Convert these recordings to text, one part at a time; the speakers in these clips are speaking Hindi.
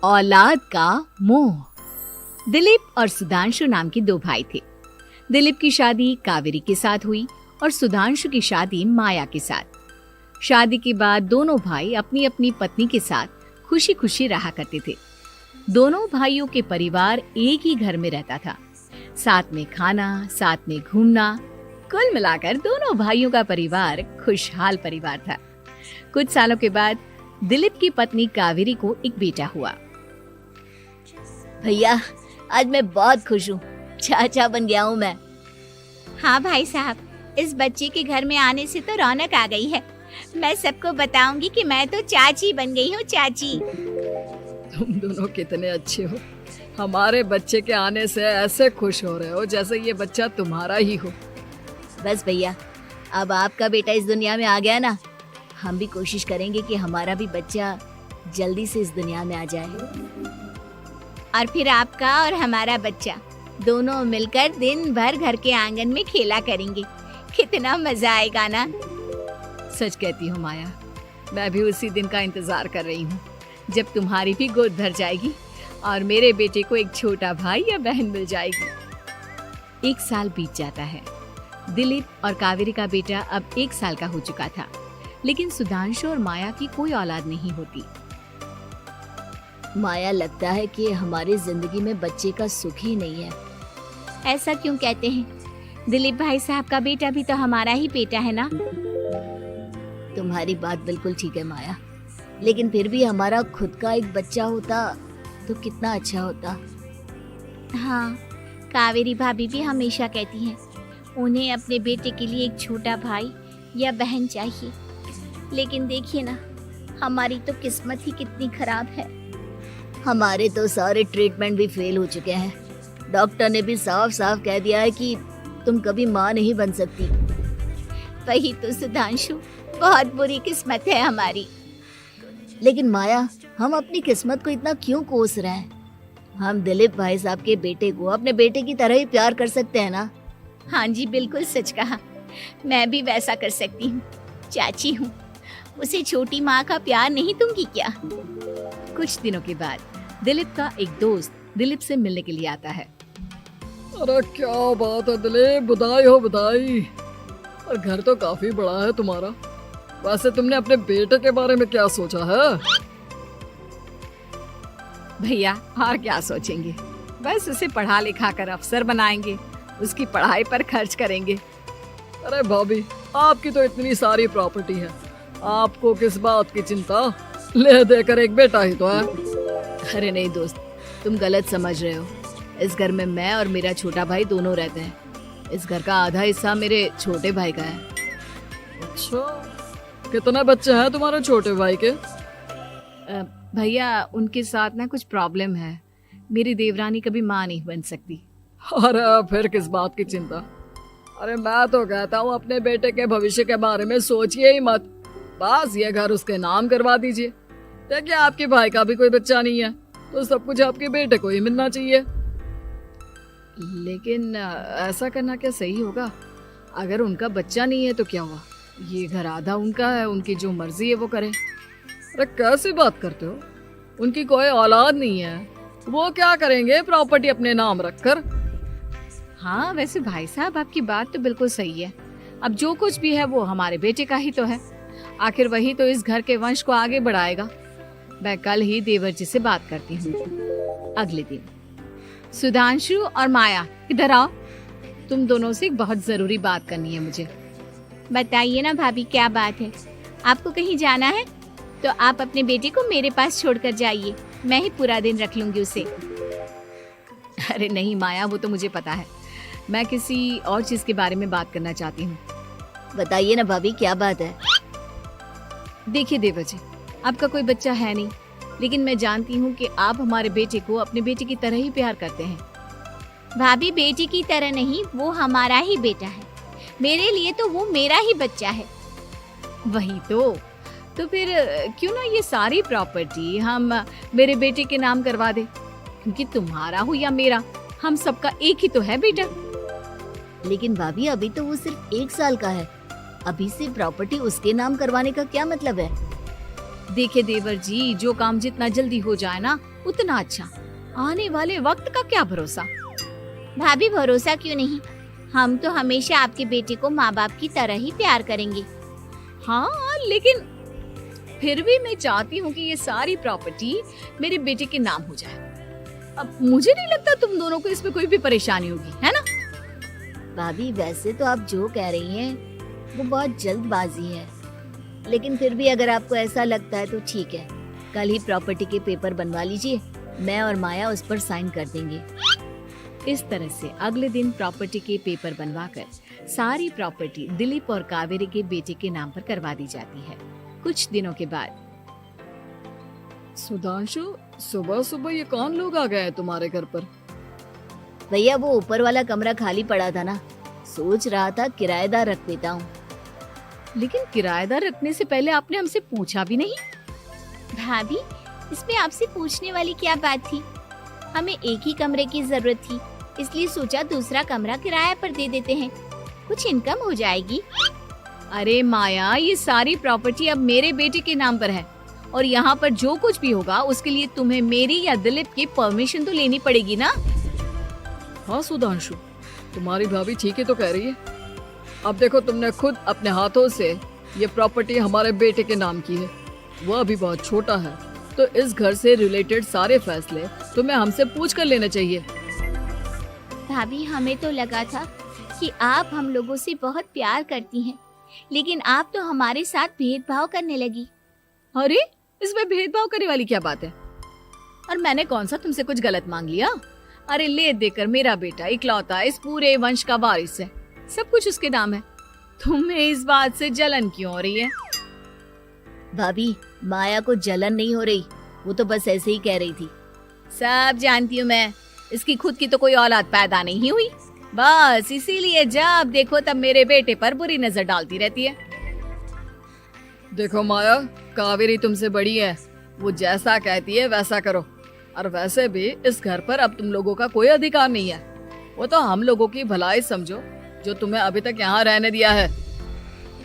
औलाद का मोह। दिलीप और सुधांशु नाम के दो भाई थे। दिलीप की शादी कावेरी के साथ हुई और सुधांशु की शादी माया के साथ। शादी के बाद दोनों भाई अपनी अपनी पत्नी के साथ खुशी खुशी रहा करते थे। दोनों भाइयों के परिवार एक ही घर में रहता था। साथ में खाना, साथ में घूमना, कुल मिलाकर दोनों भाइयों का परिवार खुशहाल परिवार था। कुछ सालों के बाद दिलीप की पत्नी कावेरी को एक बेटा हुआ। भैया, आज मैं बहुत खुश हूँ, चाचा बन गया हूँ मैं। हाँ भाई साहब, इस बच्चे के घर में आने से तो रौनक आ गई है। मैं सबको बताऊंगी कि मैं तो चाची बन गई हूँ, चाची। तुम दोनों कितने अच्छे हो। हमारे बच्चे के आने से ऐसे खुश हो रहे हो जैसे ये बच्चा तुम्हारा ही हो। बस भैया, अब आपका बेटा इस दुनिया में आ गया ना, हम भी कोशिश करेंगे कि हमारा भी बच्चा जल्दी से इस दुनिया में आ जाए। और फिर आपका और हमारा बच्चा दोनों मिलकर दिन भर घर के आंगन में खेला करेंगे। कितना मजा आएगा ना। सच कहती हूँ माया, मैं भी उसी दिन का इंतजार कर रही हूँ जब तुम्हारी भी गोद भर जाएगी और मेरे बेटे को एक छोटा भाई या बहन मिल जाएगी। 1 साल बीत जाता है। दिलीप और कावेरी का बेटा अब 1 साल का हो चुका था, लेकिन सुधांशु और माया की कोई औलाद नहीं होती। माया, लगता है कि हमारी जिंदगी में बच्चे का सुख ही नहीं है। ऐसा क्यों कहते हैं? दिलीप भाई साहब का बेटा भी तो हमारा ही बेटा है ना। तुम्हारी बात बिल्कुल ठीक है माया, लेकिन फिर भी हमारा खुद का एक बच्चा होता तो कितना अच्छा होता। हाँ, कावेरी भाभी भी हमेशा कहती हैं उन्हें अपने बेटे के लिए एक छोटा भाई या बहन चाहिए। लेकिन देखिए ना, हमारी तो किस्मत ही कितनी खराब है। हमारे तो सारे ट्रीटमेंट भी फेल हो चुके हैं। डॉक्टर ने भी साफ साफ कह दिया है कि तुम कभी माँ नहीं बन सकती। वही तो सुधांशु, बहुत बुरी किस्मत है हमारी। लेकिन माया, हम अपनी किस्मत को इतना क्यों कोस रहे हैं? हम दिलीप भाई साहब के बेटे को अपने बेटे की तरह ही प्यार कर सकते हैं ना। हाँ जी, बिल्कुल सच कहा। मैं भी वैसा कर सकती हूँ। चाची हूँ, उसे छोटी माँ का प्यार नहीं दूंगी क्या? कुछ दिनों के बाद दिलीप का एक दोस्त दिलीप से मिलने के लिए आता है। अरे क्या बात है दिलीप, बधाई हो बधाई। और घर तो काफी बड़ा है तुम्हारा। वैसे तुमने अपने बेटे के बारे में क्या सोचा है? भैया, और क्या सोचेंगे, बस उसे पढ़ा लिखा कर अफसर बनाएंगे, उसकी पढ़ाई पर खर्च करेंगे। अरे भाभी, आपकी तो इतनी सारी प्रॉपर्टी है, आपको किस बात की चिंता? ले देकर एक बेटा ही तो है। अरे नहीं दोस्त, तुम गलत समझ रहे हो। इस घर में मैं और मेरा छोटा भाई दोनों रहते हैं। इस घर का आधा हिस्सा मेरे छोटे भाई का है। अच्छा, कितने बच्चे हैं तुम्हारे छोटे भाई के? भैया, उनके साथ ना कुछ प्रॉब्लम है। मेरी देवरानी कभी माँ नहीं बन सकती। अरे फिर किस बात की चिंता? अरे मैं तो कहता हूँ अपने बेटे के भविष्य के बारे में सोचिए ही मत। बस ये घर उसके नाम करवा दीजिए। देखिए, आपके भाई का भी कोई बच्चा नहीं है तो सब कुछ आपके बेटे को ही मिलना चाहिए। लेकिन ऐसा करना क्या सही होगा? अगर उनका बच्चा नहीं है तो क्या हुआ? ये घर आधा उनका है, उनकी जो मर्जी है वो करें। अरे कैसी बात करते हो? उनकी कोई औलाद नहीं है, वो क्या करेंगे प्रॉपर्टी अपने नाम रखकर? हाँ, वैसे भाई साहब, आपकी बात तो बिल्कुल सही है। अब जो कुछ भी है वो हमारे बेटे का ही तो है। आखिर वही तो इस घर के वंश को आगे बढ़ाएगा। मैं कल ही देवर जी से बात करती हूँ। अगले दिन सुधांशु और माया, इधर आओ। तुम दोनों से एक बहुत जरूरी बात करनी है मुझे। बताइए ना भाभी, क्या बात है? आपको कहीं जाना है तो आप अपने बेटे को मेरे पास छोड़कर जाइए। मैं ही पूरा दिन रख लूंगी उसे। अरे नहीं माया, वो तो मुझे पता है। मैं किसी और चीज के बारे में बात करना चाहती हूँ। बताइए ना भाभी, क्या बात है? देखिए देवर जी, आपका कोई बच्चा है नहीं, लेकिन मैं जानती हूँ कि आप हमारे बेटे को अपने बेटे की तरह ही प्यार करते हैं। भाभी, बेटी की तरह नहीं, वो हमारा ही बेटा है। मेरे लिए तो वो मेरा ही बच्चा है। वही तो फिर क्यों ना ये सारी प्रॉपर्टी हम मेरे बेटे के नाम करवा दे, क्योंकि तुम्हारा हो या मेरा, हम सबका एक ही तो है बेटा। लेकिन भाभी, अभी तो वो सिर्फ 1 साल का है। अभी से प्रॉपर्टी उसके नाम करवाने का क्या मतलब है? देखिए देवर जी, जो काम जितना जल्दी हो जाए ना, उतना अच्छा। आने वाले वक्त का क्या भरोसा। भाभी भरोसा क्यों नहीं, हम तो हमेशा आपके बेटे को माँ बाप की तरह ही प्यार करेंगे। हाँ, लेकिन फिर भी मैं चाहती हूँ कि ये सारी प्रॉपर्टी मेरे बेटे के नाम हो जाए। अब मुझे नहीं लगता तुम दोनों को इसमें कोई भी परेशानी होगी, है ना? भाभी वैसे तो आप जो कह रही हैं वो बहुत जल्दबाजी है, लेकिन फिर भी अगर आपको ऐसा लगता है तो ठीक है, कल ही प्रॉपर्टी के पेपर बनवा लीजिए, मैं और माया उस पर साइन कर देंगे। इस तरह से अगले दिन प्रॉपर्टी के पेपर बनवाकर सारी प्रॉपर्टी दिलीप और कावेरी के बेटे के नाम पर करवा दी जाती है। कुछ दिनों के बाद सुधांशु, सुबह सुबह ये कौन लोग आ गए हैं तुम्हारे घर पर? भैया वो ऊपर वाला कमरा खाली पड़ा था ना, सोच रहा था किराएदार रख देता हूँ। लेकिन किराएदार रखने से पहले आपने हमसे पूछा भी नहीं। भाभी इसमें आपसे पूछने वाली क्या बात थी, हमें एक ही कमरे की जरूरत थी, इसलिए सोचा दूसरा कमरा किराए पर दे देते हैं, कुछ इनकम हो जाएगी। अरे माया, ये सारी प्रॉपर्टी अब मेरे बेटे के नाम पर है और यहाँ पर जो कुछ भी होगा उसके लिए तुम्हें मेरी या दिलीप की परमिशन तो लेनी पड़ेगी ना। हाँ सुधांशु, तुम्हारी भाभी ठीक ही तो कह रही है। अब देखो, तुमने खुद अपने हाथों से ये प्रॉपर्टी हमारे बेटे के नाम की है, वह अभी बहुत छोटा है, तो इस घर से रिलेटेड सारे फैसले तुम्हें हमसे पूछ कर लेने चाहिए। भाभी हमें तो लगा था कि आप हम लोगों से बहुत प्यार करती हैं, लेकिन आप तो हमारे साथ भेदभाव करने लगी। अरे इसमें भेदभाव करने वाली क्या बात है? और मैंने कौन सा तुमसे कुछ गलत मांग लिया? अरे ले देकर मेरा बेटा इकलौता इस पूरे वंश का वारिस है, सब कुछ उसके नाम है। तुम्हें इस बात से जलन क्यों हो रही है? भाभी माया को जलन नहीं हो रही, वो तो बस ऐसे ही कह रही थी। सब जानती हूँ मैं, इसकी खुद की तो कोई औलाद पैदा नहीं हुई, बस इसीलिए जब देखो तब मेरे बेटे पर बुरी नजर डालती रहती है। देखो माया, कावेरी तुमसे बड़ी है, वो जैसा कहती है वैसा करो। और वैसे भी इस घर पर अब तुम लोगों का कोई अधिकार नहीं है, वो तो हम लोगों की भलाई समझो जो तुम्हें अभी तक यहाँ रहने दिया है।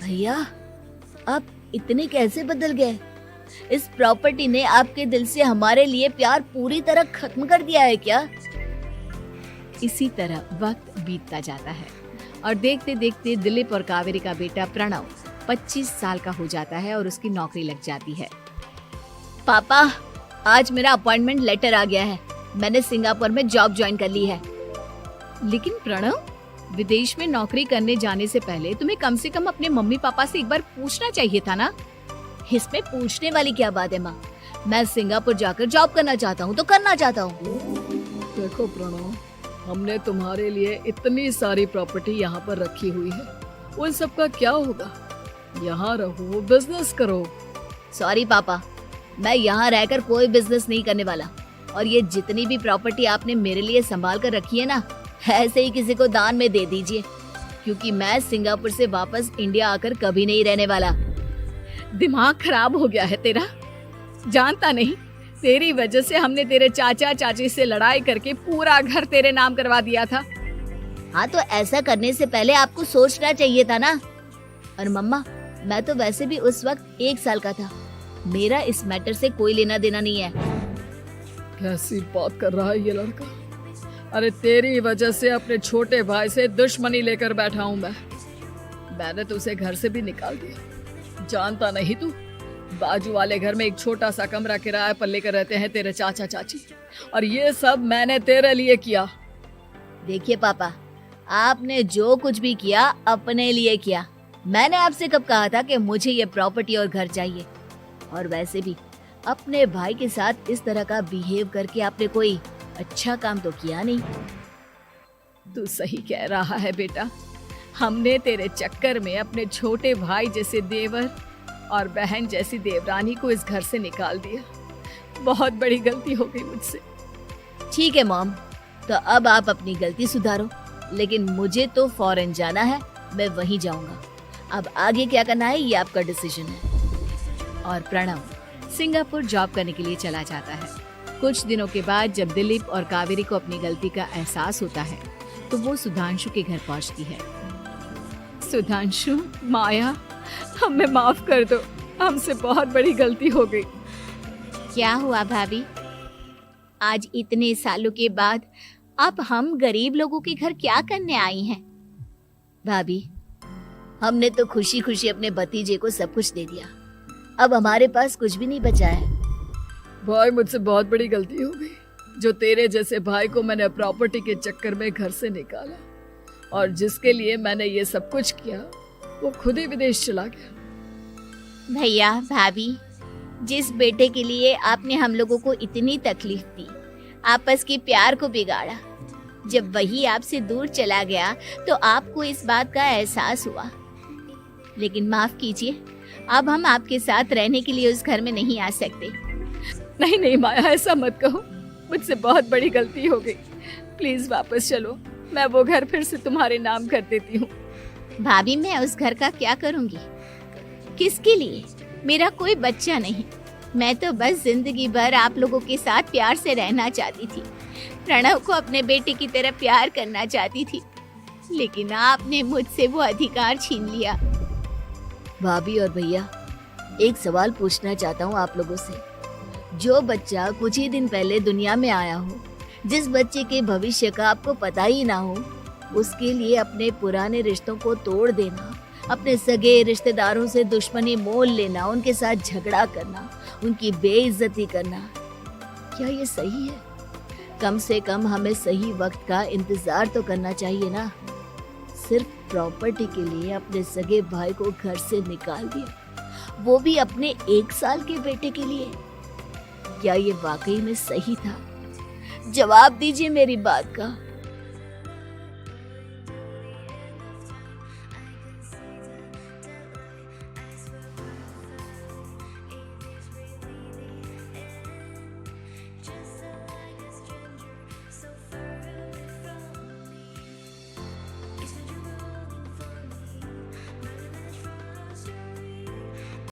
भैया आप इतने कैसे बदल गए? इस प्रॉपर्टी ने आपके दिल से हमारे लिए प्यार पूरी तरह खत्म कर दिया है क्या? इसी तरह वक्त बीतता जाता है और देखते देखते दिलीप और कावेरी का बेटा प्रणव 25 साल का हो जाता है और उसकी नौकरी लग जाती है। पापा आज मेरा अपॉइंटमेंट लेटर आ गया है, मैंने सिंगापुर में जॉब ज्वाइन कर ली है। लेकिन प्रणव, विदेश में नौकरी करने जाने से पहले तुम्हें कम से कम अपने मम्मी पापा से एक बार पूछना चाहिए था ना। इसमें पूछने वाली क्या बात है माँ, मैं सिंगापुर जाकर जॉब करना चाहता हूँ तो करना चाहता हूँ। देखो प्रणव, हमने तुम्हारे लिए इतनी सारी प्रॉपर्टी यहाँ पर रखी हुई है, उन सब का क्या होगा? यहाँ रहो, बिजनेस करो। सॉरी पापा, मैं यहाँ रहकर कोई बिजनेस नहीं करने वाला, और ये जितनी भी प्रॉपर्टी आपने मेरे लिए संभाल कर रखी है ना, ऐसे ही किसी को दान में दे दीजिए, क्योंकि मैं सिंगापुर से वापस इंडिया आकर कभी नहीं रहने वाला। दिमाग खराब हो गया है तेरा, जानता नहीं तेरी वजह से हमने तेरे चाचा चाची से लड़ाई करके पूरा घर तेरे नाम करवा दिया था। हाँ तो ऐसा करने से पहले आपको सोचना चाहिए था ना। और मम्मा, मैं तो वैसे भी उस वक्त 1 साल का था, मेरा इस मैटर से कोई लेना देना नहीं है। कैसी बात कर रहा है ये लड़का? अरे तेरी वजह से अपने छोटे भाई से दुश्मनी लेकर बैठा हूँ मैंने तो उसे घर से भी निकाल दिया। जानता नहीं तू, बाजू वाले घर में एक छोटा सा कमरा किराए पर लेकर रहते हैं तेरे चाचा चाची, और ये सब मैंने तेरे लिए किया। देखिए पापा, आपने जो कुछ भी किया अपने लिए किया। मैंने आपसे कब कहा था कि मुझे ये प्रॉपर्टी और घर चाहिए? और वैसे भी अपने भाई के साथ इस तरह का बिहेव करके आपने कोई अच्छा काम तो किया नहीं। तू सही कह रहा है बेटा, हमने तेरे चक्कर में अपने छोटे भाई जैसे देवर और बहन जैसी देवरानी को इस घर से निकाल दिया। बहुत बड़ी गलती हो गई मुझसे। ठीक है मॉम, तो अब आप अपनी गलती सुधारो, लेकिन मुझे तो फॉरेन जाना है, मैं वहीं जाऊंगा। अब आगे क्या करना है ये आपका डिसीजन है। और प्रणव सिंगापुर जॉब करने के लिए चला जाता है। कुछ दिनों के बाद जब दिलीप और कावेरी को अपनी गलती का एहसास होता है तो वो सुधांशु के घर पहुंचती है। सुधांशु, माया, हमें माफ कर दो, हमसे बहुत बड़ी गलती हो गई। क्या हुआ भाभी? आज इतने सालों के बाद अब हम गरीब लोगों के घर क्या करने आई हैं? भाभी, हमने तो खुशी खुशी अपने भतीजे को सब कुछ दे दिया, अब हमारे पास कुछ भी नहीं बचा है। भाई मुझसे बहुत बड़ी गलती हो गई, जो तेरे जैसे भाई को मैंने प्रॉपर्टी के चक्कर में घर से निकाला, और जिसके लिए मैंने ये सब कुछ किया वो खुद ही विदेश चला गया। भैया भाभी, जिस बेटे के लिए आपने हम लोगों को इतनी तकलीफ दी, आपस के प्यार को बिगाड़ा, जब वही आपसे दूर चला गया तो आपको इस बात का एहसास हुआ। लेकिन माफ कीजिए, अब हम आपके साथ रहने के लिए उस घर में नहीं आ सकते। नहीं नहीं माया, ऐसा मत कहो, मुझसे बहुत बड़ी गलती हो गई, प्लीज वापस चलो, मैं वो घर फिर से तुम्हारे नाम कर देती हूँ। भाभी, मैं उस घर का क्या करूंगी? किसके लिए? मेरा कोई बच्चा नहीं, मैं तो बस जिंदगी भर आप लोगों के साथ प्यार से रहना चाहती थी, प्रणव को अपने बेटे की तरह प्यार करना चाहती थी, लेकिन आपने मुझसे वो अधिकार छीन लिया। भाभी और भैया, एक सवाल पूछना चाहता हूँ आप लोगों से। जो बच्चा कुछ ही दिन पहले दुनिया में आया हो, जिस बच्चे के भविष्य का आपको पता ही ना हो, उसके लिए अपने पुराने रिश्तों को तोड़ देना, अपने सगे रिश्तेदारों से दुश्मनी मोल लेना, उनके साथ झगड़ा करना, उनकी बेइज्जती करना, क्या ये सही है? कम से कम हमें सही वक्त का इंतजार तो करना चाहिए ना। सिर्फ प्रॉपर्टी के लिए अपने सगे भाई को घर से निकाल दिया, वो भी अपने 1 साल के बेटे के लिए। क्या ये वाकई में सही था? जवाब दीजिए मेरी बात का।